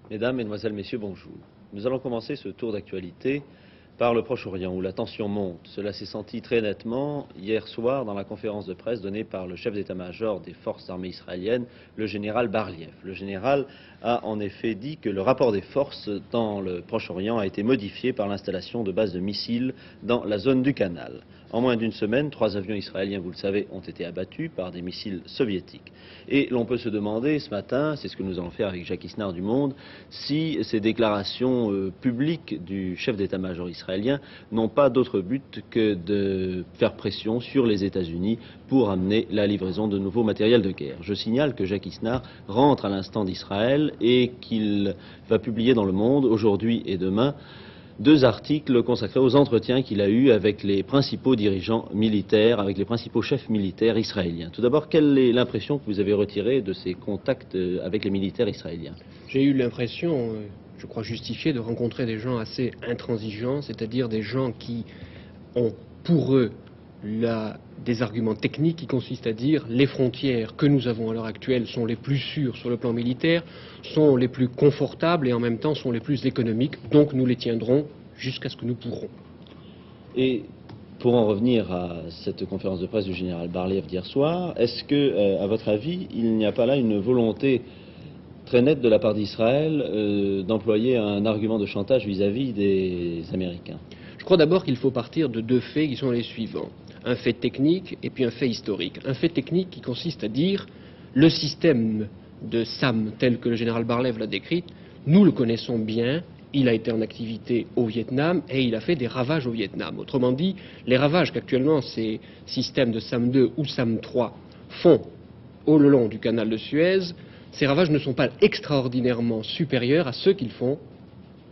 Mesdames, Mesdemoiselles, Messieurs, bonjour. Nous allons commencer ce tour d'actualité par le Proche-Orient, où la tension monte. Cela s'est senti très nettement hier soir dans la conférence de presse donnée par le chef d'état-major des forces armées israéliennes, le général Bar-Lev. Le général a en effet dit que le rapport des forces dans le Proche-Orient a été modifié par l'installation de bases de missiles dans la zone du Canal. En moins d'une semaine, 3 avions israéliens, vous le savez, ont été abattus par des missiles soviétiques. Et l'on peut se demander ce matin, c'est ce que nous allons faire avec Jacques Isnard du Monde, si ces déclarations publiques du chef d'état-major israélien n'ont pas d'autre but que de faire pression sur les États-Unis pour amener la livraison de nouveaux matériels de guerre. Je signale que Jacques Isnard rentre à l'instant d'Israël et qu'il va publier dans Le Monde, aujourd'hui et demain, 2 articles consacrés aux entretiens qu'il a eus avec les principaux dirigeants militaires, avec les principaux chefs militaires israéliens. Tout d'abord, quelle est l'impression que vous avez retirée de ces contacts avec les militaires israéliens? J'ai eu l'impression, je crois justifiée, de rencontrer des gens assez intransigeants, c'est-à-dire des gens qui ont pour eux des arguments techniques qui consistent à dire les frontières que nous avons à l'heure actuelle sont les plus sûres sur le plan militaire, sont les plus confortables et en même temps sont les plus économiques, donc nous les tiendrons jusqu'à ce que nous pourrons. Et pour en revenir à cette conférence de presse du général Bar-Lev d'hier soir, est-ce que, à votre avis, il n'y a pas là une volonté très nette de la part d'Israël d'employer un argument de chantage vis-à-vis des Américains? Je crois d'abord qu'il faut partir de 2 faits qui sont les suivants. Un fait technique et puis un fait historique. Un fait technique qui consiste à dire le système de SAM tel que le général Bar-Lev l'a décrit, nous le connaissons bien, il a été en activité au Vietnam et il a fait des ravages au Vietnam. Autrement dit, les ravages qu'actuellement ces systèmes de SAM 2 ou SAM 3 font au long du canal de Suez, ces ravages ne sont pas extraordinairement supérieurs à ceux qu'ils font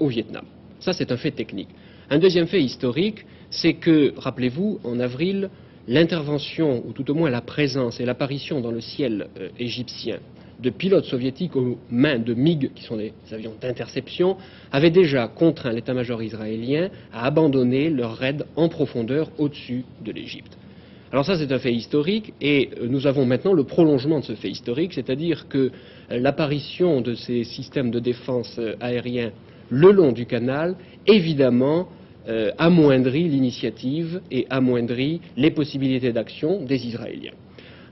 au Vietnam. Ça, c'est un fait technique. Un deuxième fait historique, c'est que, rappelez-vous, en avril, l'intervention, ou tout au moins la présence et l'apparition dans le ciel égyptien de pilotes soviétiques aux mains de MiG, qui sont des avions d'interception, avait déjà contraint l'état-major israélien à abandonner leur raid en profondeur au-dessus de l'Égypte. Alors ça, c'est un fait historique, et nous avons maintenant le prolongement de ce fait historique, c'est-à-dire que l'apparition de ces systèmes de défense aériens le long du canal, évidemment, amoindrit l'initiative et amoindrit les possibilités d'action des Israéliens.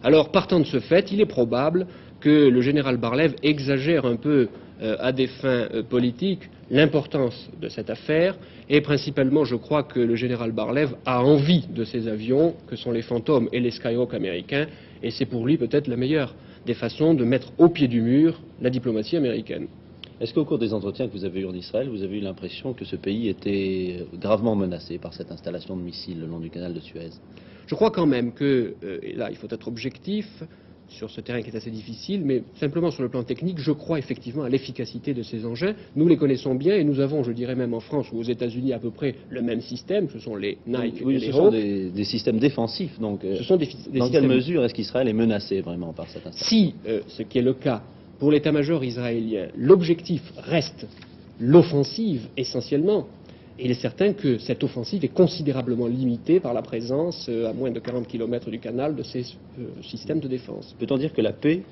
Alors, partant de ce fait, il est probable que le général Bar-Lev exagère un peu à des fins politiques l'importance de cette affaire, et principalement, je crois que le général Bar-Lev a envie de ces avions, que sont les Phantom et les Skyhawk américains, et c'est pour lui peut-être la meilleure des façons de mettre au pied du mur la diplomatie américaine. Est-ce qu'au cours des entretiens que vous avez eus en Israël, vous avez eu l'impression que ce pays était gravement menacé par cette installation de missiles le long du canal de Suez? Je crois quand même que, et là il faut être objectif, sur ce terrain qui est assez difficile, mais simplement sur le plan technique, je crois effectivement à l'efficacité de ces engins. Nous les connaissons bien et nous avons, je dirais même en France ou aux États-Unis, à peu près le même système. Ce sont les Nike et les Hawk. Ce sont des systèmes défensifs. Donc, dans quelle mesure est-ce qu'Israël est menacé vraiment par cette installation? Si, ce qui est le cas pour l'état-major israélien, l'objectif reste l'offensive essentiellement, il est certain que cette offensive est considérablement limitée par la présence, à moins de 40 km du canal, de ces systèmes de défense. Peut-on dire que la paix,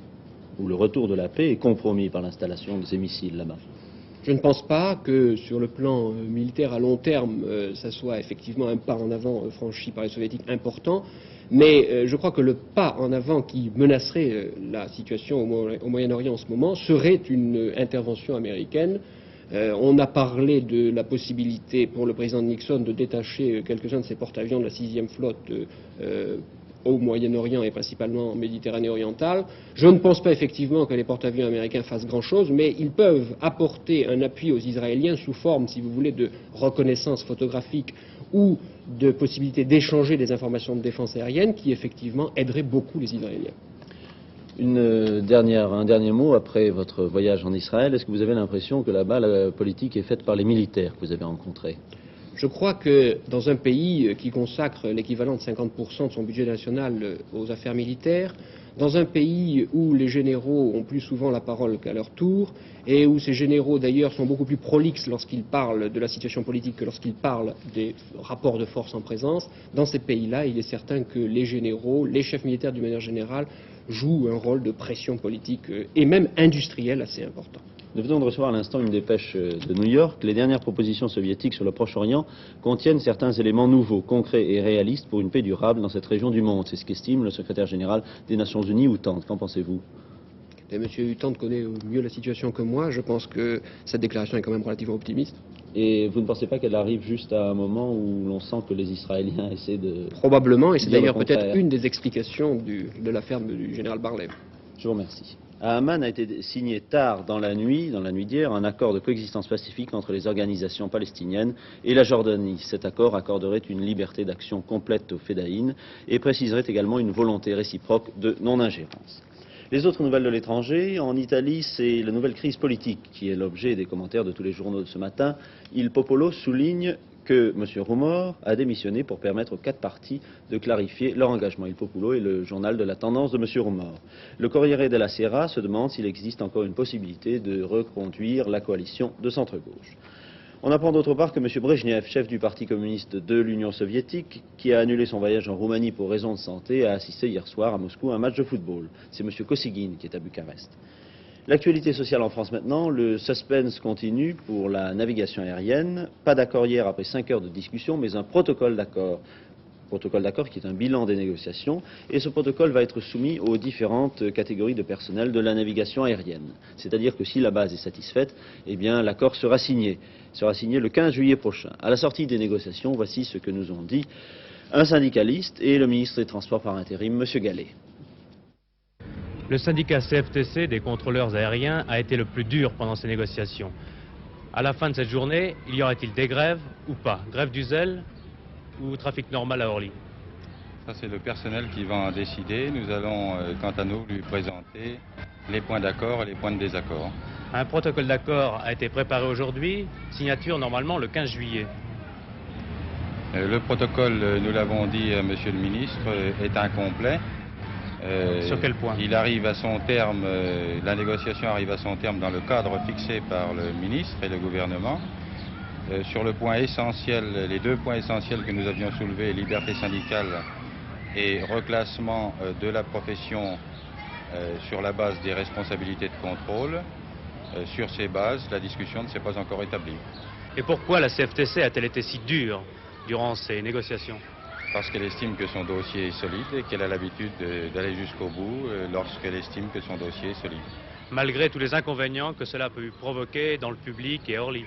ou le retour de la paix, est compromis par l'installation de ces missiles là-bas? Je ne pense pas que sur le plan militaire à long terme, ça soit effectivement un pas en avant franchi par les soviétiques important, mais je crois que le pas en avant qui menacerait la situation au Moyen-Orient en ce moment serait une intervention américaine. On a parlé de la possibilité pour le président Nixon de détacher quelques-uns de ses porte-avions de la 6e flotte au Moyen-Orient et principalement en Méditerranée orientale. Je ne pense pas effectivement que les porte-avions américains fassent grand-chose, mais ils peuvent apporter un appui aux Israéliens sous forme, si vous voulez, de reconnaissance photographique ou de possibilité d'échanger des informations de défense aérienne qui effectivement aiderait beaucoup les Israéliens. Un dernier mot après votre voyage en Israël. Est-ce que vous avez l'impression que là-bas la politique est faite par les militaires que vous avez rencontrés? Je crois que dans un pays qui consacre l'équivalent de 50% de son budget national aux affaires militaires, Dans un pays où les généraux ont plus souvent la parole qu'à leur tour, et où ces généraux d'ailleurs sont beaucoup plus prolixes lorsqu'ils parlent de la situation politique que lorsqu'ils parlent des rapports de force en présence, dans ces pays-là, il est certain que les généraux, les chefs militaires d'une manière générale, jouent un rôle de pression politique et même industrielle assez important. Nous venons de recevoir à l'instant une dépêche de New York. Les dernières propositions soviétiques sur le Proche-Orient contiennent certains éléments nouveaux, concrets et réalistes pour une paix durable dans cette région du monde. C'est ce qu'estime le secrétaire général des Nations Unies, Outand. Qu'en pensez-vous? M. Outand connaît mieux la situation que moi. Je pense que cette déclaration est quand même relativement optimiste. Et vous ne pensez pas qu'elle arrive juste à un moment où l'on sent que les Israéliens essaient de... Probablement, et c'est d'ailleurs peut-être une des explications de l'affaire du général Bar-Lev. Je vous remercie. À Amman a été signé tard dans la nuit d'hier, un accord de coexistence pacifique entre les organisations palestiniennes et la Jordanie. Cet accord accorderait une liberté d'action complète aux Fédayines et préciserait également une volonté réciproque de non-ingérence. Les autres nouvelles de l'étranger, en Italie, c'est la nouvelle crise politique qui est l'objet des commentaires de tous les journaux de ce matin. Il Popolo souligne que M. Rumor a démissionné pour permettre aux 4 partis de clarifier leur engagement. Il Popolo est le journal de la tendance de M. Rumor. Le Corriere della Sera se demande s'il existe encore une possibilité de reconduire la coalition de centre-gauche. On apprend d'autre part que M. Brejnev, chef du Parti communiste de l'Union soviétique, qui a annulé son voyage en Roumanie pour raison de santé, a assisté hier soir à Moscou à un match de football. C'est M. Kosygin qui est à Bucarest. L'actualité sociale en France maintenant, le suspense continue pour la navigation aérienne. Pas d'accord hier après 5 heures de discussion, mais un protocole d'accord. Protocole d'accord qui est un bilan des négociations, et ce protocole va être soumis aux différentes catégories de personnel de la navigation aérienne. C'est-à-dire que si la base est satisfaite, eh bien l'accord sera signé le 15 juillet prochain. À la sortie des négociations, voici ce que nous ont dit un syndicaliste et le ministre des Transports par intérim, M. Gallet. Le syndicat CFTC des contrôleurs aériens a été le plus dur pendant ces négociations. À la fin de cette journée, il y aura-t-il des grèves ou pas? Grève du zèle ou trafic normal à Orly? Ça, c'est le personnel qui va en décider. Nous allons, quant à nous, lui présenter les points d'accord et les points de désaccord. Un protocole d'accord a été préparé aujourd'hui, signature normalement le 15 juillet. Le protocole, nous l'avons dit à Monsieur le ministre, est incomplet. Sur quel point? Il arrive à son terme, la négociation arrive à son terme dans le cadre fixé par le ministre et le gouvernement. Sur le point essentiel, les 2 points essentiels que nous avions soulevés, liberté syndicale et reclassement de la profession sur la base des responsabilités de contrôle, sur ces bases, la discussion ne s'est pas encore établie. Et pourquoi la CFTC a-t-elle été si dure durant ces négociations? Parce qu'elle estime que son dossier est solide et qu'elle a l'habitude d'aller jusqu'au bout lorsqu'elle estime que son dossier est solide. Malgré tous les inconvénients que cela peut provoquer dans le public et Orly.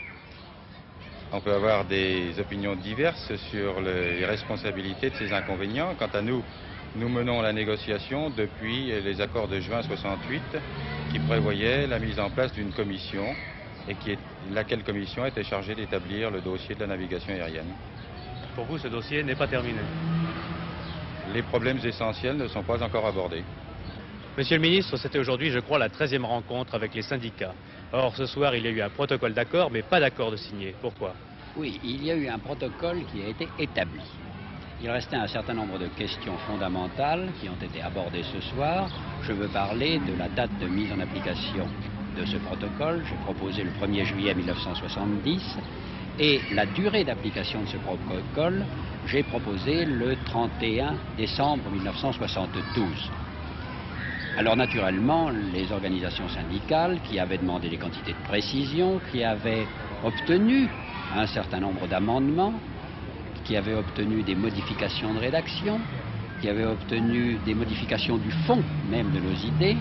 On peut avoir des opinions diverses sur les responsabilités de ces inconvénients. Quant à nous, nous menons la négociation depuis les accords de juin 68 qui prévoyaient la mise en place d'une commission et laquelle commission était chargée d'établir le dossier de la navigation aérienne. Pour vous, ce dossier n'est pas terminé? Les problèmes essentiels ne sont pas encore abordés. Monsieur le ministre, c'était aujourd'hui, je crois, la 13e rencontre avec les syndicats. Or, ce soir, il y a eu un protocole d'accord, mais pas d'accord de signer. Pourquoi? Oui, il y a eu un protocole qui a été établi. Il restait un certain nombre de questions fondamentales qui ont été abordées ce soir. Je veux parler de la date de mise en application de ce protocole. J'ai proposé le 1er juillet 1970. Et la durée d'application de ce protocole, j'ai proposé le 31 décembre 1972. Alors naturellement, les organisations syndicales qui avaient demandé des quantités de précision, qui avaient obtenu un certain nombre d'amendements, qui avaient obtenu des modifications de rédaction, qui avaient obtenu des modifications du fond même de nos idées,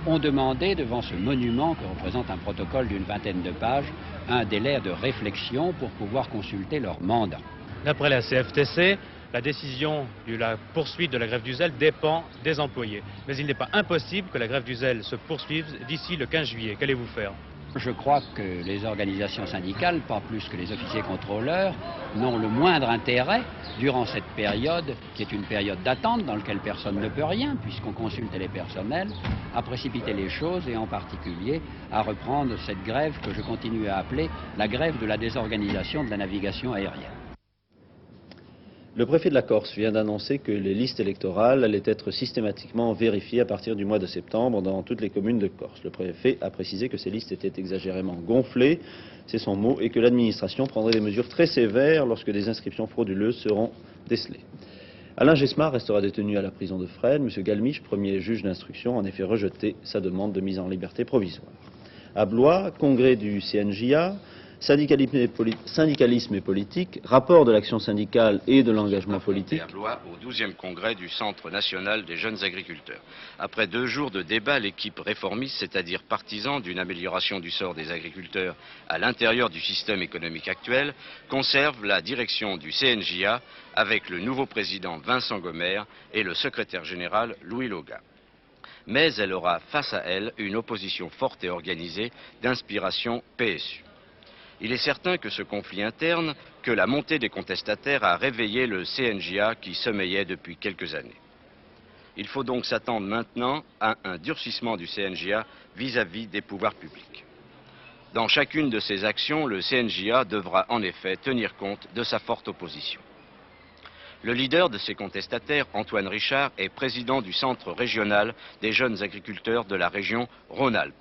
ont demandé devant ce monument que représente un protocole d'une 20aine de pages, un délai de réflexion pour pouvoir consulter leur mandat. D'après la CFTC, la décision de la poursuite de la grève du zèle dépend des employés. Mais il n'est pas impossible que la grève du zèle se poursuive d'ici le 15 juillet. Qu'allez-vous faire? Je crois que les organisations syndicales, pas plus que les officiers contrôleurs, n'ont le moindre intérêt, durant cette période, qui est une période d'attente dans laquelle personne ne peut rien, puisqu'on consulte les personnels, à précipiter les choses et en particulier à reprendre cette grève que je continue à appeler la grève de la désorganisation de la navigation aérienne. Le préfet de la Corse vient d'annoncer que les listes électorales allaient être systématiquement vérifiées à partir du mois de septembre dans toutes les communes de Corse. Le préfet a précisé que ces listes étaient exagérément gonflées, c'est son mot, et que l'administration prendrait des mesures très sévères lorsque des inscriptions frauduleuses seront décelées. Alain Gesmar restera détenu à la prison de Fresnes. M. Galmiche, premier juge d'instruction, a en effet rejeté sa demande de mise en liberté provisoire. À Blois, congrès du CNJA, syndicalisme et politique, rapport de l'action syndicale et de l'engagement politique. À Blois, au 12e congrès du Centre national des jeunes agriculteurs. Après 2 jours de débat, l'équipe réformiste, c'est-à-dire partisan d'une amélioration du sort des agriculteurs à l'intérieur du système économique actuel, conserve la direction du CNJA avec le nouveau président Vincent Gomer et le secrétaire général Louis Loga. Mais elle aura face à elle une opposition forte et organisée d'inspiration PSU. Il est certain que ce conflit interne, que la montée des contestataires a réveillé le CNJA qui sommeillait depuis quelques années. Il faut donc s'attendre maintenant à un durcissement du CNJA vis-à-vis des pouvoirs publics. Dans chacune de ses actions, le CNJA devra en effet tenir compte de sa forte opposition. Le leader de ces contestataires, Antoine Richard, est président du Centre régional des jeunes agriculteurs de la région Rhône-Alpes.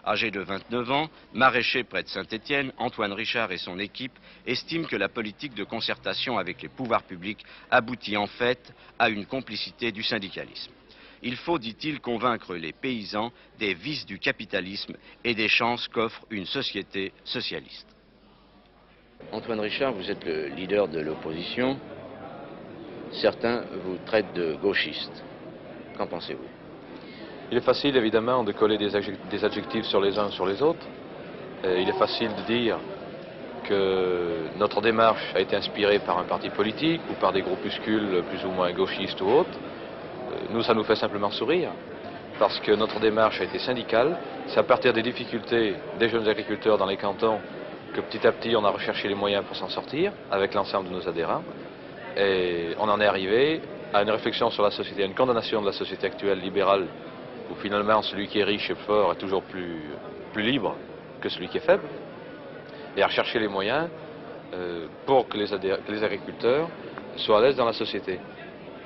Âgé de 29 ans, maraîcher près de Saint-Étienne, Antoine Richard et son équipe estiment que la politique de concertation avec les pouvoirs publics aboutit en fait à une complicité du syndicalisme. Il faut, dit-il, convaincre les paysans des vices du capitalisme et des chances qu'offre une société socialiste. Antoine Richard, vous êtes le leader de l'opposition. Certains vous traitent de gauchiste. Qu'en pensez-vous ? Il est facile évidemment de coller des adjectifs sur les uns sur les autres. Il est facile de dire que notre démarche a été inspirée par un parti politique ou par des groupuscules plus ou moins gauchistes ou autres. Nous, ça nous fait simplement sourire parce que notre démarche a été syndicale. C'est à partir des difficultés des jeunes agriculteurs dans les cantons que petit à petit on a recherché les moyens pour s'en sortir avec l'ensemble de nos adhérents. Et on en est arrivé à une réflexion sur la société, à une condamnation de la société actuelle libérale où finalement celui qui est riche et fort est toujours plus libre que celui qui est faible, et à rechercher les moyens pour que les agriculteurs soient à l'aise dans la société.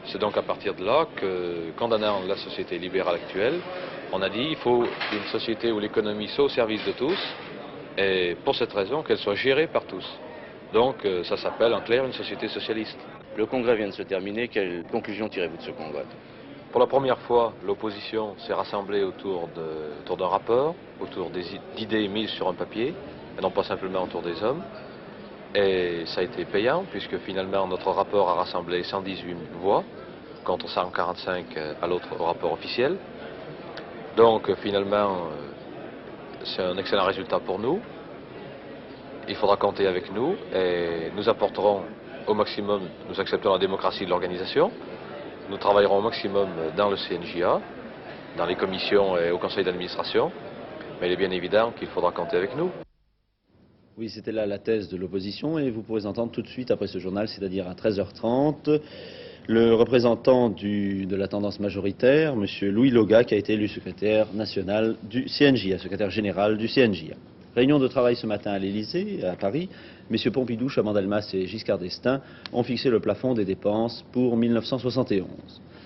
C'est donc à partir de là que, condamnant la société libérale actuelle, on a dit qu'il faut une société où l'économie soit au service de tous, et pour cette raison qu'elle soit gérée par tous. Donc ça s'appelle en clair une société socialiste. Le congrès vient de se terminer, quelle conclusion tirez-vous de ce congrès ? Pour la première fois, l'opposition s'est rassemblée autour d'un rapport, autour d'idées mises sur un papier, et non pas simplement autour des hommes. Et ça a été payant, puisque finalement notre rapport a rassemblé 118 voix, contre 145 à l'autre rapport officiel. Donc finalement, c'est un excellent résultat pour nous. Il faudra compter avec nous, et nous apporterons au maximum, nous acceptons la démocratie de l'organisation. Nous travaillerons au maximum dans le CNJA, dans les commissions et au conseil d'administration, mais il est bien évident qu'il faudra compter avec nous. Oui, c'était là la thèse de l'opposition, et vous pourrez entendre tout de suite après ce journal, c'est-à-dire à 13h30, le représentant de la tendance majoritaire, M. Louis Loga, qui a été élu secrétaire national du CNJA, secrétaire général du CNJA. Réunion de travail ce matin à l'Élysée, à Paris. M. Pompidou, Chaban-Delmas et Giscard d'Estaing ont fixé le plafond des dépenses pour 1971.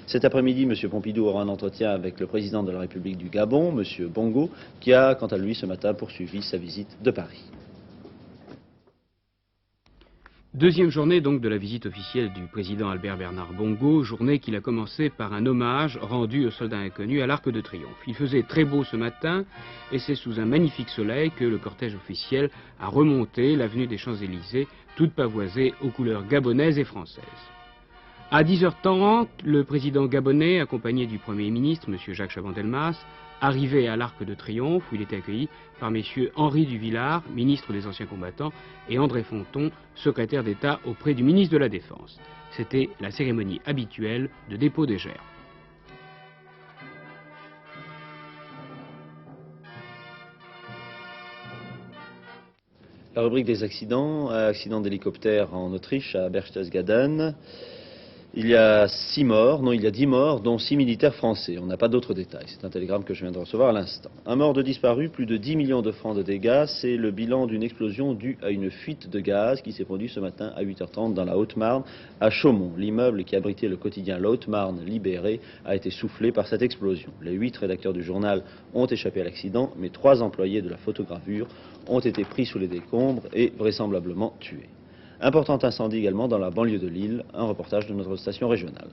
Cet après-midi, M. Pompidou aura un entretien avec le président de la République du Gabon, M. Bongo, qui a, quant à lui, ce matin poursuivi sa visite de Paris. Deuxième journée donc de la visite officielle du président Albert Bernard Bongo, journée qu'il a commencé par un hommage rendu aux soldats inconnus à l'Arc de Triomphe. Il faisait très beau ce matin et c'est sous un magnifique soleil que le cortège officiel a remonté l'avenue des Champs-Élysées, toute pavoisée aux couleurs gabonaises et françaises. À 10h30, le président gabonais, accompagné du Premier ministre, M. Jacques Chaban-Delmas, arrivait à l'Arc de Triomphe où il était accueilli par messieurs Henri Duvillard, ministre des Anciens Combattants, et André Fonton, secrétaire d'État auprès du ministre de la Défense. C'était la cérémonie habituelle de dépôt des gerbes. La rubrique des accidents, accident d'hélicoptère en Autriche, à Berchtesgaden. Il y a 6 morts, non, il y a 10 morts, dont 6 militaires français. On n'a pas d'autres détails. C'est un télégramme que je viens de recevoir à l'instant. Un mort, 2 disparus, plus de 10 millions de francs de dégâts. C'est le bilan d'une explosion due à une fuite de gaz qui s'est produite ce matin à 8h30 dans la Haute-Marne, à Chaumont. L'immeuble qui abritait le quotidien La Haute-Marne libéré a été soufflé par cette explosion. Les 8 rédacteurs du journal ont échappé à l'accident, mais 3 employés de la photogravure ont été pris sous les décombres et vraisemblablement tués. Important incendie également dans la banlieue de Lille, un reportage de notre station régionale.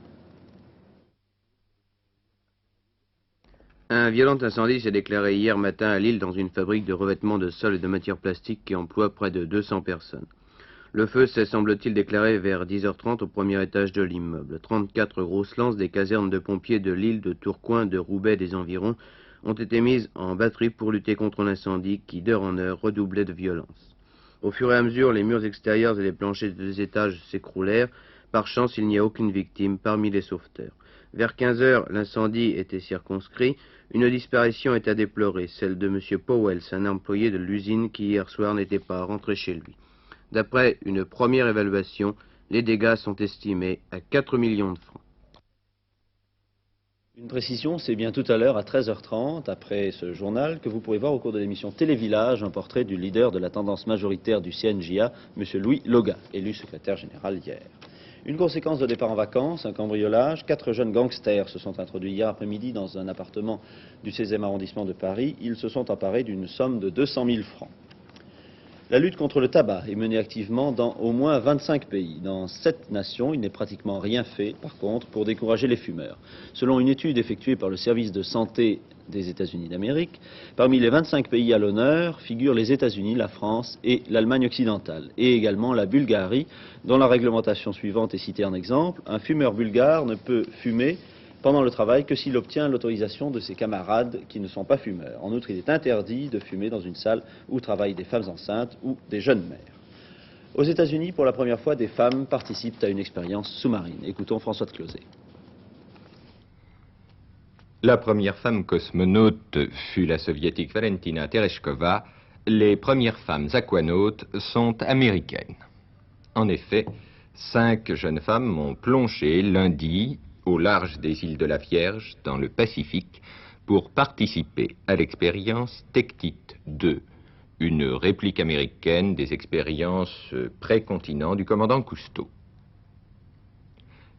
Un violent incendie s'est déclaré hier matin à Lille dans une fabrique de revêtement de sol et de matières plastiques qui emploie près de 200 personnes. Le feu s'est, semble-t-il, déclaré vers 10h30 au premier étage de l'immeuble. 34 grosses lances des casernes de pompiers de Lille, de Tourcoing, de Roubaix et des environs ont été mises en batterie pour lutter contre l'incendie qui, d'heure en heure, redoublait de violence. Au fur et à mesure, les murs extérieurs et les planchers des étages s'écroulèrent. Par chance, il n'y a aucune victime parmi les sauveteurs. Vers 15h, l'incendie était circonscrit. Une disparition est à déplorer, celle de M. Powells, un employé de l'usine qui hier soir n'était pas rentré chez lui. D'après une première évaluation, les dégâts sont estimés à 4 millions de francs. Une précision, c'est bien tout à l'heure à 13h30, après ce journal, que vous pourrez voir au cours de l'émission Télévillage un portrait du leader de la tendance majoritaire du CNJA, M. Louis Loga, élu secrétaire général hier. Une conséquence de départ en vacances, un cambriolage. 4 jeunes gangsters se sont introduits hier après-midi dans un appartement du 16e arrondissement de Paris. Ils se sont emparés d'une somme de 200 000 francs. La lutte contre le tabac est menée activement dans au moins 25 pays. Dans 7 nations, il n'est pratiquement rien fait, par contre, pour décourager les fumeurs. Selon une étude effectuée par le service de santé des États-Unis d'Amérique, parmi les 25 pays à l'honneur figurent les États-Unis, la France et l'Allemagne occidentale, et également la Bulgarie, dont la réglementation suivante est citée en exemple. Un fumeur bulgare ne peut fumer pendant le travail que s'il obtient l'autorisation de ses camarades qui ne sont pas fumeurs. En outre, il est interdit de fumer dans une salle où travaillent des femmes enceintes ou des jeunes mères. Aux États-Unis, pour la première fois, des femmes participent à une expérience sous-marine. Écoutons François de Closet. La première femme cosmonaute fut la soviétique Valentina Tereshkova. Les premières femmes aquanautes sont américaines. En effet, 5 jeunes femmes ont plongé lundi au large des îles de la Vierge, dans le Pacifique, pour participer à l'expérience Tectite 2, une réplique américaine des expériences pré-continent du commandant Cousteau.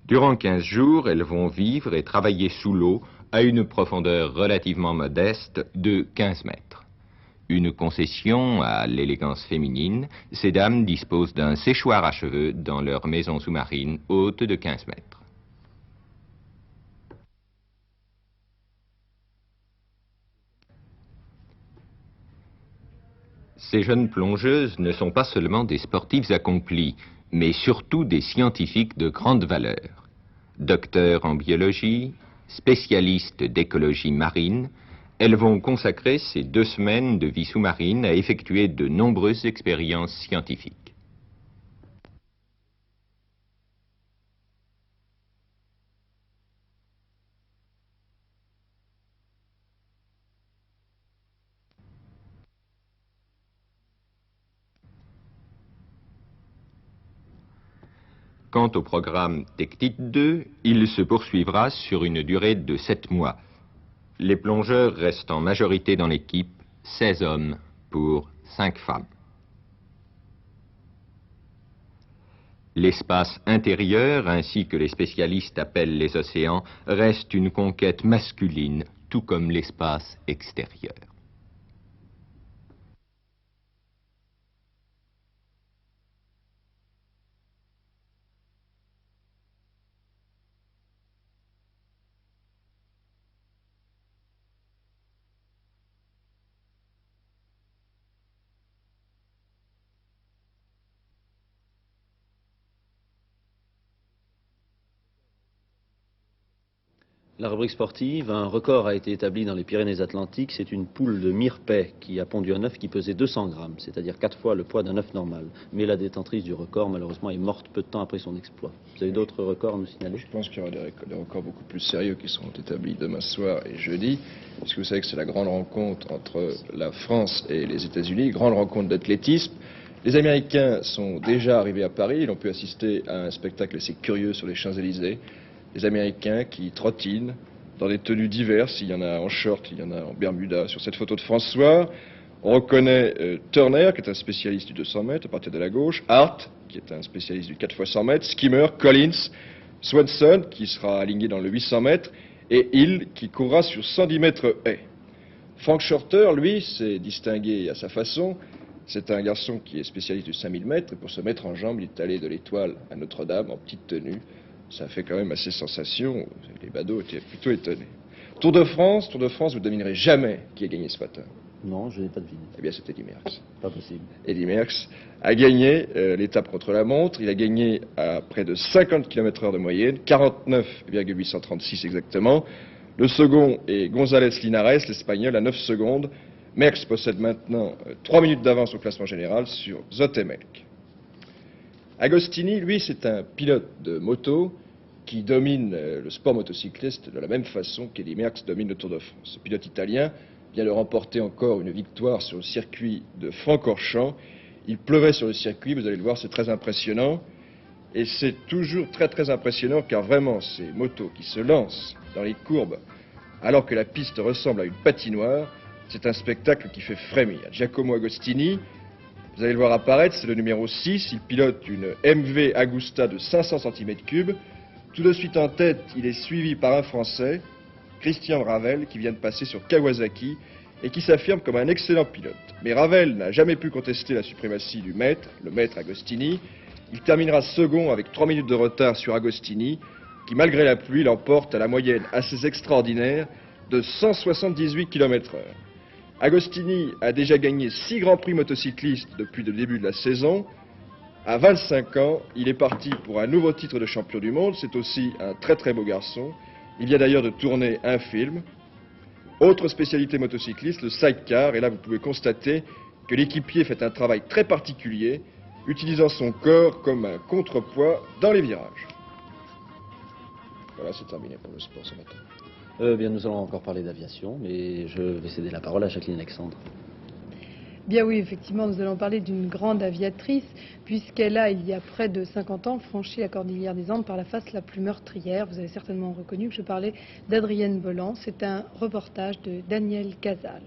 Durant 15 jours, elles vont vivre et travailler sous l'eau à une profondeur relativement modeste de 15 mètres. Une concession à l'élégance féminine, ces dames disposent d'un séchoir à cheveux dans leur maison sous-marine haute de 15 mètres. Ces jeunes plongeuses ne sont pas seulement des sportives accomplies, mais surtout des scientifiques de grande valeur. Docteurs en biologie, spécialistes d'écologie marine, elles vont consacrer ces 2 semaines de vie sous-marine à effectuer de nombreuses expériences scientifiques. Quant au programme Tectite 2, il se poursuivra sur une durée de 7 mois. Les plongeurs restent en majorité dans l'équipe, 16 hommes pour 5 femmes. L'espace intérieur, ainsi que les spécialistes appellent les océans, reste une conquête masculine, tout comme l'espace extérieur. La rubrique sportive, un record a été établi dans les Pyrénées-Atlantiques. C'est une poule de myrpaix qui a pondu un œuf qui pesait 200 grammes, c'est-à-dire 4 fois le poids d'un œuf normal. Mais la détentrice du record, malheureusement, est morte peu de temps après son exploit. Vous avez d'autres records à nous signaler? Je pense qu'il y aura des records beaucoup plus sérieux qui seront établis demain soir et jeudi, puisque vous savez que c'est la grande rencontre entre la France et les États-Unis, grande rencontre d'athlétisme. Les Américains sont déjà arrivés à Paris, ils ont pu assister à un spectacle assez curieux sur les Champs-Élysées. Les Américains qui trottinent dans des tenues diverses, il y en a en short, il y en a en Bermuda. Sur cette photo de François, on reconnaît Turner, qui est un spécialiste du 200 mètres, à partir de la gauche, Hart, qui est un spécialiste du 4 x 100 mètres, Skimmer, Collins, Swanson, qui sera aligné dans le 800 mètres, et Hill, qui courra sur 110 mètres haies. Frank Shorter, lui, s'est distingué à sa façon. C'est un garçon qui est spécialiste du 5000 mètres, et pour se mettre en jambe, il est allé de l'Étoile à Notre-Dame en petite tenue. Ça fait quand même assez sensation, les badauds étaient plutôt étonnés. Tour de France, vous ne devinerez jamais qui a gagné ce matin. Non, je n'ai pas deviné. Eh bien, c'est Eddy Merckx. Pas possible. Eddy Merckx a gagné l'étape contre la montre. Il a gagné à près de 50 km/h de moyenne, 49,836 exactement. Le second est González Linares, l'Espagnol, à 9 secondes. Merckx possède maintenant 3 minutes d'avance au classement général sur Zotemelk. Agostini, lui, c'est un pilote de moto qui domine le sport motocycliste de la même façon qu'Eddy Merckx domine le Tour de France. Ce pilote italien vient de remporter encore une victoire sur le circuit de Francorchamps. Il pleuvait sur le circuit, vous allez le voir, c'est très impressionnant. Et c'est toujours très impressionnant car vraiment ces motos qui se lancent dans les courbes alors que la piste ressemble à une patinoire, c'est un spectacle qui fait frémir. Giacomo Agostini, vous allez le voir apparaître, c'est le numéro 6, il pilote une MV Agusta de 500 cm3. Tout de suite en tête, il est suivi par un Français, Christian Ravel, qui vient de passer sur Kawasaki et qui s'affirme comme un excellent pilote. Mais Ravel n'a jamais pu contester la suprématie du maître, le maître Agostini. Il terminera second avec 3 minutes de retard sur Agostini, qui malgré la pluie l'emporte à la moyenne assez extraordinaire de 178 km/h. Agostini a déjà gagné 6 grands prix motocyclistes depuis le début de la saison. À 25 ans, il est parti pour un nouveau titre de champion du monde. C'est aussi un très beau garçon. Il vient d'ailleurs de tourner un film. Autre spécialité motocycliste, le sidecar. Et là, vous pouvez constater que l'équipier fait un travail très particulier, utilisant son corps comme un contrepoids dans les virages. Voilà, c'est terminé pour le sport ce matin. Bien, nous allons encore parler d'aviation, mais je vais céder la parole à Jacqueline Alexandre. Bien oui, effectivement, nous allons parler d'une grande aviatrice, puisqu'elle a, il y a près de 50 ans, franchi la cordillère des Andes par la face la plus meurtrière. Vous avez certainement reconnu que je parlais d'Adrienne Bolland. C'est un reportage de Daniel Casal.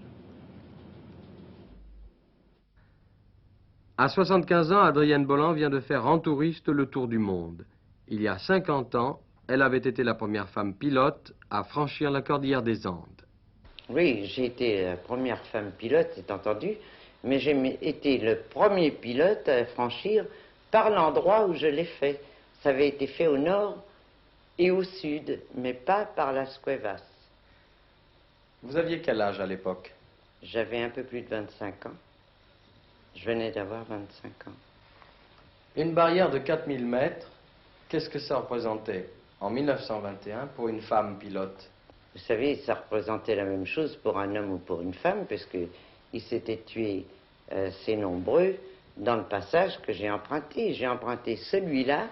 À 75 ans, Adrienne Bolland vient de faire en touriste le tour du monde. Il y a 50 ans, elle avait été la première femme pilote à franchir la cordillère des Andes. Oui, j'ai été la première femme pilote, c'est entendu, mais j'ai été le premier pilote à franchir par l'endroit où je l'ai fait. Ça avait été fait au nord et au sud, mais pas par las Cuevas. Vous aviez quel âge à l'époque? J'avais un peu plus de 25 ans. Je venais d'avoir 25 ans. Une barrière de 4000 mètres, qu'est-ce que ça représentait en 1921 pour une femme pilote? Vous savez, ça représentait la même chose pour un homme ou pour une femme, parce qu'ils s'étaient tués assez nombreux dans le passage que j'ai emprunté. J'ai emprunté celui-là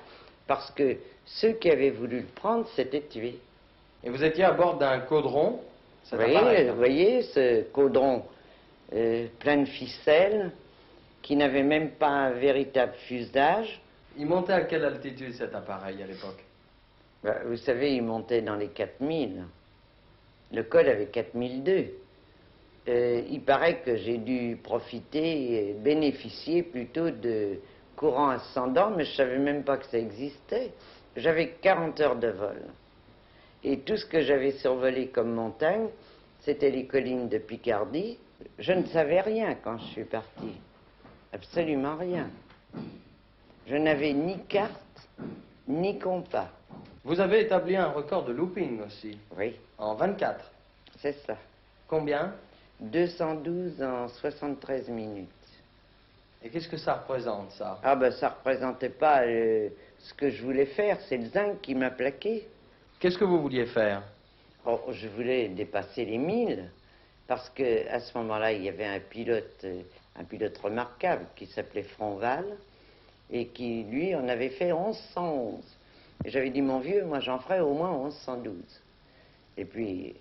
parce que ceux qui avaient voulu le prendre s'étaient tués. Et vous étiez à bord d'un caudron? Vous voyez ce caudron plein de ficelles, qui n'avait même pas un véritable fuselage. Il montait à quelle altitude cet appareil à l'époque? Vous savez, il montait dans les 4000. Le col avait 4002. Il paraît que j'ai dû profiter, bénéficier plutôt de courants ascendants, mais je ne savais même pas que ça existait. J'avais 40 heures de vol. Et tout ce que j'avais survolé comme montagne, c'était les collines de Picardie. Je ne savais rien quand je suis parti. Absolument rien. Je n'avais ni carte, ni compas. Vous avez établi un record de looping aussi? Oui. En 24? C'est ça. Combien? 212 en 73 minutes. Et qu'est-ce que ça représente, ça? Ah ben, ça représentait pas ce que je voulais faire, c'est le zinc qui m'a plaqué. Qu'est-ce que vous vouliez faire? Oh, je voulais dépasser les 1000, parce qu'à ce moment-là, il y avait un pilote remarquable qui s'appelait Fronval, et qui, lui, en avait fait 1111. Et j'avais dit, mon vieux, moi j'en ferai au moins 1112. Et puis,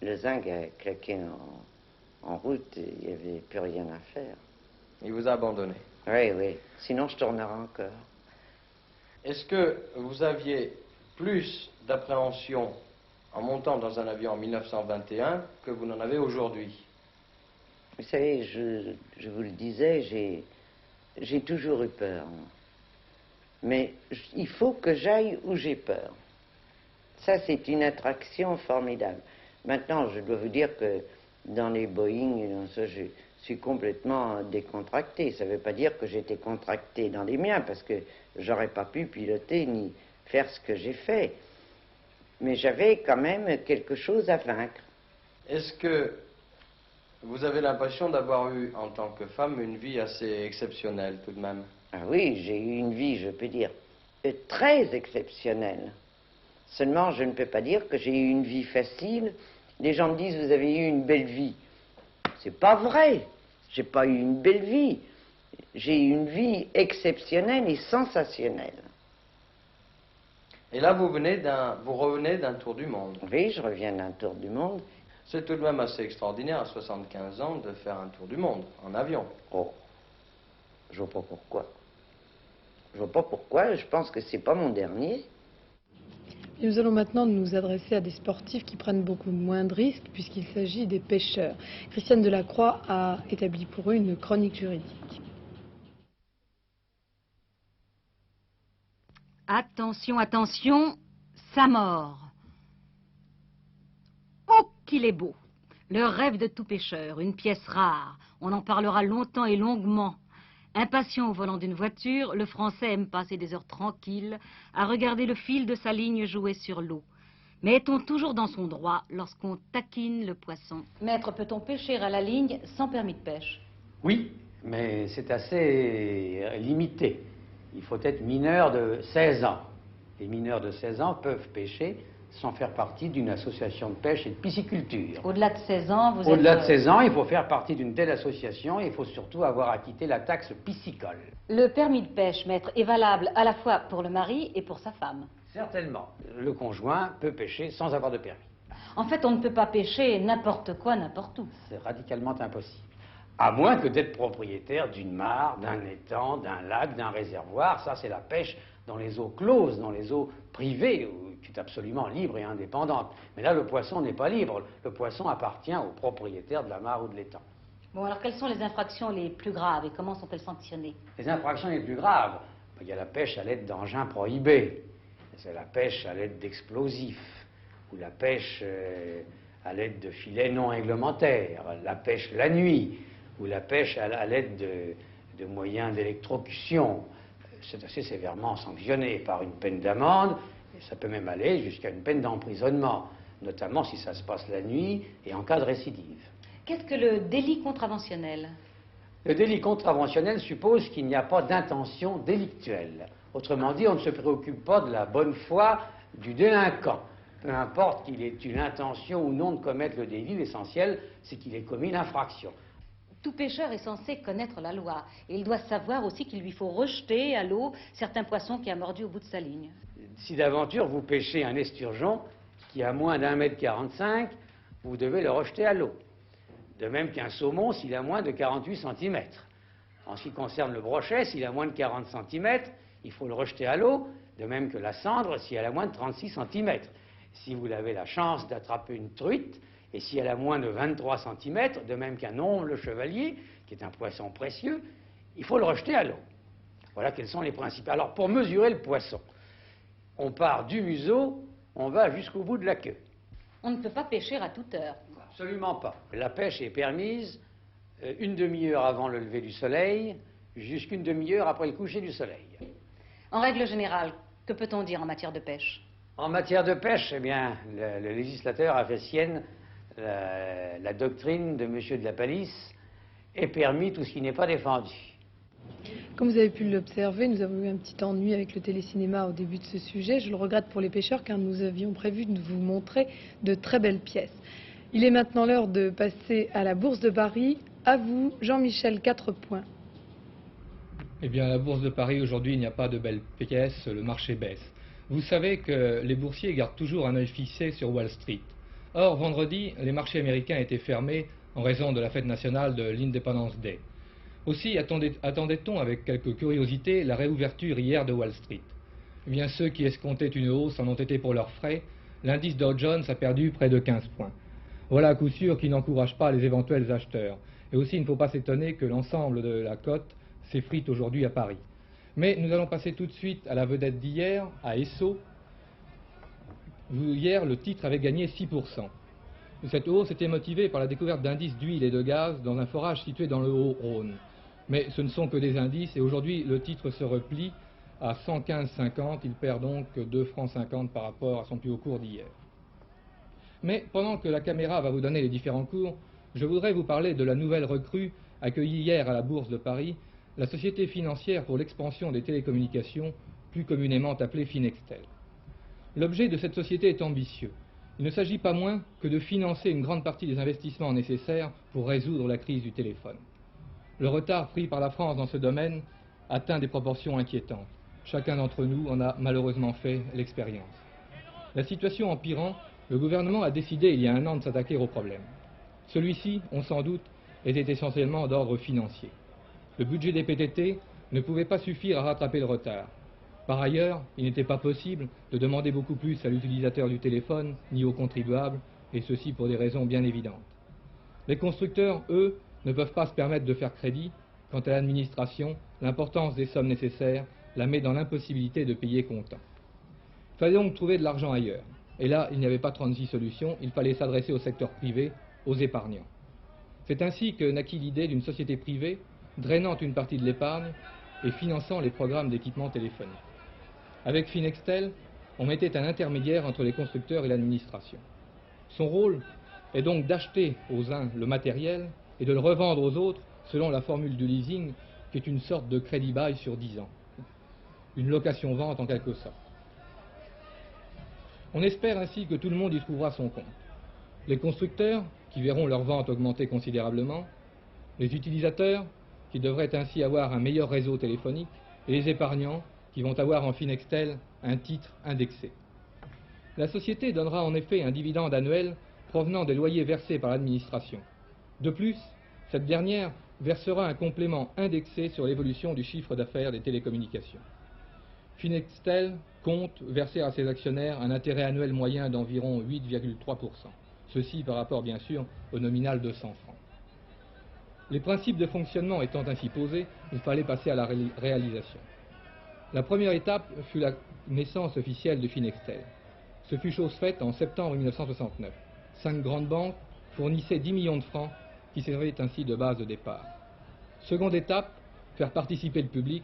le zinc a claqué en route, et il n'y avait plus rien à faire. Il vous a abandonné? Oui, oui. Sinon, je tournerai encore. Est-ce que vous aviez plus d'appréhension en montant dans un avion en 1921 que vous n'en avez aujourd'hui? Vous savez, je vous le disais, j'ai toujours eu peur. Mais il faut que j'aille où j'ai peur. Ça, c'est une attraction formidable. Maintenant, je dois vous dire que dans les Boeing, et dans ça, je suis complètement décontracté. Ça ne veut pas dire que j'étais contracté dans les miens, parce que j'aurais pas pu piloter ni faire ce que j'ai fait. Mais j'avais quand même quelque chose à vaincre. Est-ce que vous avez l'impression d'avoir eu, en tant que femme, une vie assez exceptionnelle tout de même? Ah oui, j'ai eu une vie, je peux dire, très exceptionnelle. Seulement, je ne peux pas dire que j'ai eu une vie facile. Les gens me disent, vous avez eu une belle vie. C'est pas vrai. J'ai pas eu une belle vie. J'ai eu une vie exceptionnelle et sensationnelle. Et là, vous revenez d'un tour du monde. Oui, je reviens d'un tour du monde. C'est tout de même assez extraordinaire, à 75 ans, de faire un tour du monde, en avion. Oh, je vois pas pourquoi. Je vois pas pourquoi, je pense que c'est pas mon dernier. Et nous allons maintenant nous adresser à des sportifs qui prennent beaucoup moins de risques puisqu'il s'agit des pêcheurs. Christiane Delacroix a établi pour eux une chronique juridique. Attention, attention, ça mord. Oh, qu'il est beau! Le rêve de tout pêcheur, une pièce rare. On en parlera longtemps et longuement. Impatient au volant d'une voiture, le Français aime passer des heures tranquilles à regarder le fil de sa ligne jouer sur l'eau. Mais est-on toujours dans son droit lorsqu'on taquine le poisson? Maître, peut-on pêcher à la ligne sans permis de pêche? Oui, mais c'est assez limité. Il faut être mineur de 16 ans. Les mineurs de 16 ans peuvent pêcher sans faire partie d'une association de pêche et de pisciculture. Au-delà de 16 ans, vous êtes... Au-delà de 16 ans, il faut faire partie d'une telle association et il faut surtout avoir acquitté la taxe piscicole. Le permis de pêche, maître, est valable à la fois pour le mari et pour sa femme. Certainement. Le conjoint peut pêcher sans avoir de permis. En fait, on ne peut pas pêcher n'importe quoi, n'importe où. C'est radicalement impossible. À moins que d'être propriétaire d'une mare, d'un étang, d'un lac, d'un réservoir. Ça, c'est la pêche dans les eaux closes, dans les eaux privées, qui est absolument libre et indépendante. Mais là, le poisson n'est pas libre. Le poisson appartient au propriétaire de la mare ou de l'étang. Bon, alors quelles sont les infractions les plus graves et comment sont-elles sanctionnées? Les infractions les plus graves, il y a la pêche à l'aide d'engins prohibés. C'est la pêche à l'aide d'explosifs, ou la pêche à l'aide de filets non réglementaires, la pêche la nuit, ou la pêche à l'aide de moyens d'électrocution. C'est assez sévèrement sanctionné par une peine d'amende, et ça peut même aller jusqu'à une peine d'emprisonnement, notamment si ça se passe la nuit et en cas de récidive. Qu'est-ce que le délit contraventionnel? Le délit contraventionnel suppose qu'il n'y a pas d'intention délictuelle. Autrement dit, on ne se préoccupe pas de la bonne foi du délinquant. Peu importe qu'il ait eu l'intention ou non de commettre le délit, l'essentiel, c'est qu'il ait commis l'infraction. Tout pêcheur est censé connaître la loi. Et il doit savoir aussi qu'il lui faut rejeter à l'eau certains poissons qu'il a mordus au bout de sa ligne. Si d'aventure vous pêchez un esturgeon qui a moins d'1,45 m, vous devez le rejeter à l'eau. De même qu'un saumon s'il a moins de 48 cm. En ce qui concerne le brochet, s'il a moins de 40 cm, il faut le rejeter à l'eau, de même que la cendre si elle a moins de 36 cm. Si vous avez la chance d'attraper une truite, et si elle a moins de 23 cm, de même qu'un omble chevalier, qui est un poisson précieux, il faut le rejeter à l'eau. Voilà quels sont les principes. Alors, pour mesurer le poisson, on part du museau, on va jusqu'au bout de la queue. On ne peut pas pêcher à toute heure. Absolument pas. La pêche est permise une demi-heure avant le lever du soleil, jusqu'une demi-heure après le coucher du soleil. En règle générale, que peut-on dire en matière de pêche? En matière de pêche, eh bien, le législateur a fait sienne la doctrine de M. de la Palisse et permis tout ce qui n'est pas défendu. Comme vous avez pu l'observer, nous avons eu un petit ennui avec le télécinéma au début de ce sujet. Je le regrette pour les pêcheurs car nous avions prévu de vous montrer de très belles pièces. Il est maintenant l'heure de passer à la Bourse de Paris. À vous, Jean-Michel, 4 points. Eh bien, à la Bourse de Paris, aujourd'hui, il n'y a pas de belles pièces, le marché baisse. Vous savez que les boursiers gardent toujours un œil fixé sur Wall Street. Or, vendredi, les marchés américains étaient fermés en raison de la fête nationale de l'Independence Day. Aussi attendait-on avec quelque curiosité la réouverture hier de Wall Street. Eh bien, ceux qui escomptaient une hausse en ont été pour leurs frais. L'indice Dow Jones a perdu près de 15 points. Voilà à coup sûr qui n'encourage pas les éventuels acheteurs. Et aussi, il ne faut pas s'étonner que l'ensemble de la cote s'effrite aujourd'hui à Paris. Mais nous allons passer tout de suite à la vedette d'hier, à Esso. Hier, le titre avait gagné 6%. Cette hausse était motivée par la découverte d'indices d'huile et de gaz dans un forage situé dans le Haut-Rhône. Mais ce ne sont que des indices, et aujourd'hui, le titre se replie à 115,50. Il perd donc 2,50 francs par rapport à son plus haut cours d'hier. Mais pendant que la caméra va vous donner les différents cours, je voudrais vous parler de la nouvelle recrue accueillie hier à la Bourse de Paris, la société financière pour l'expansion des télécommunications, plus communément appelée Finextel. L'objet de cette société est ambitieux. Il ne s'agit pas moins que de financer une grande partie des investissements nécessaires pour résoudre la crise du téléphone. Le retard pris par la France dans ce domaine atteint des proportions inquiétantes. Chacun d'entre nous en a malheureusement fait l'expérience. La situation empirant, le gouvernement a décidé il y a 1 an de s'attaquer au problème. Celui-ci, on s'en doute, était essentiellement d'ordre financier. Le budget des PTT ne pouvait pas suffire à rattraper le retard. Par ailleurs, il n'était pas possible de demander beaucoup plus à l'utilisateur du téléphone ni aux contribuables, et ceci pour des raisons bien évidentes. Les constructeurs, eux, ne peuvent pas se permettre de faire crédit. Quant à l'administration, l'importance des sommes nécessaires la met dans l'impossibilité de payer comptant. Il fallait donc trouver de l'argent ailleurs. Et là, il n'y avait pas 36 solutions, il fallait s'adresser au secteur privé, aux épargnants. C'est ainsi que naquit l'idée d'une société privée drainant une partie de l'épargne et finançant les programmes d'équipement téléphonique. Avec Finextel, on mettait un intermédiaire entre les constructeurs et l'administration. Son rôle est donc d'acheter aux uns le matériel et de le revendre aux autres selon la formule du leasing, qui est une sorte de crédit-bail sur 10 ans. Une location-vente en quelque sorte. On espère ainsi que tout le monde y trouvera son compte. Les constructeurs, qui verront leur vente augmenter considérablement, les utilisateurs, qui devraient ainsi avoir un meilleur réseau téléphonique, et les épargnants, qui vont avoir en Finextel un titre indexé. La société donnera en effet un dividende annuel provenant des loyers versés par l'administration. De plus, cette dernière versera un complément indexé sur l'évolution du chiffre d'affaires des télécommunications. Finextel compte verser à ses actionnaires un intérêt annuel moyen d'environ 8,3%. Ceci par rapport bien sûr au nominal de 100 francs. Les principes de fonctionnement étant ainsi posés, il fallait passer à la réalisation. La première étape fut la naissance officielle de Finextel. Ce fut chose faite en septembre 1969. 5 grandes banques fournissaient 10 millions de francs qui servaient ainsi de base de départ. Seconde étape, faire participer le public,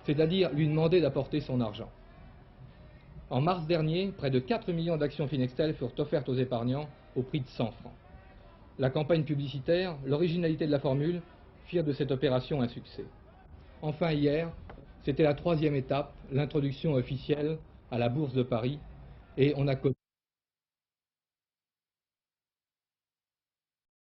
c'est-à-dire lui demander d'apporter son argent. En mars dernier, près de 4 millions d'actions Finextel furent offertes aux épargnants au prix de 100 francs. La campagne publicitaire, l'originalité de la formule firent de cette opération un succès. Enfin hier, c'était la 3e étape, l'introduction officielle à la Bourse de Paris, et on a connu